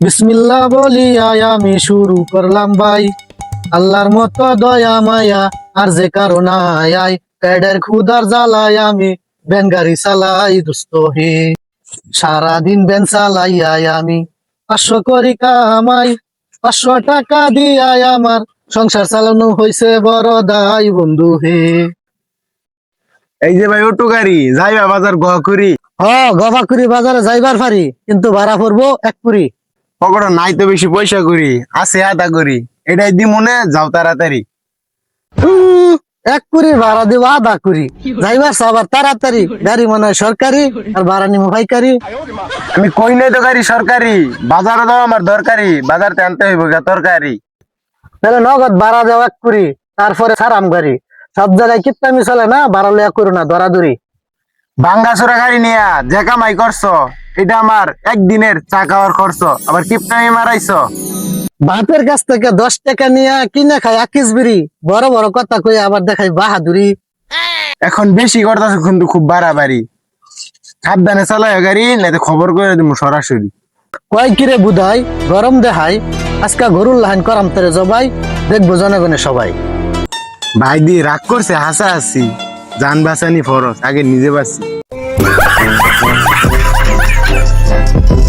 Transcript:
বিসমিল্লাহ বলিয়া আমি শুরু করলাম ভাই, আল্লাহর মতো দয়া মায়া আর যে কারো নাই, পেটের ক্ষুধার জ্বালায় আমি ভ্যান গাড়ি চালাই দুস্থ হে। সারাদিন ভ্যান চালাইয়া আমি 500 করি কামাই, 500 টাকা দিয়াই আমার সংসার চালানো হয়েছে বড় দায় বন্ধু হে। এই যে ভাই অটো গাড়ি যাইবা বাজার করি হ, গবাকুড়ি বাজারে যাইবার পারি, কিন্তু ভাড়া পড়বো 1 পুরি। পকড়া নাই তো বেশি পয়সা করি আছে আদা করি এটাই দি মনে যাও তাড়াতাড়ি। 1 পুরি ভাড়া দিব আধা কুড়ি, যাইবার সবার তাড়াতাড়ি, গাড়ি মনে হয় সরকারি আর ভাড়া নিবো ভাইকারি। আমি কই নাই তো গাড়ি সরকারি, বাজারে দাও আমার দরকারি, বাজারতে আনতে হইব গা তরকারি। তাহলে নগদ ভাড়া দেওয়া 1 পুরি, তারপরে সারাম গাড়ি। সব জায়গায় কিত্তামি চলে না, ভাড়া লইয়া করো না দরাদরি। ভাঙ্গাচোরা গাড়ি নিয়া যে কামাই করছো এটা আমার একদিনের চা খাওয়ার খরচ, আবার কিপটামি মারাইছো। বাপের কাছ থেকে 10 টাকা নিয়ে কিনে খাই আকিস বিড়ি, বড় বড় কথা কই আবার দেখাই বাহাদুরি। এখন বেশি করতেছো কিন্তু খুব বাড়াবাড়ি, সাবধানে চালায় গাড়ি নাইতে খবর করে দিব সরাসরি। কয় কিরে বুধাই গরম দেখাই, আজকা গরুর লাহান করাম তেরে জবাই, দেখবো জনগণে সবাই। ভাই দি রাগ করছে হাসা হাসি, জান বাঁচানি ফরস আগে নিজে বাঁচি।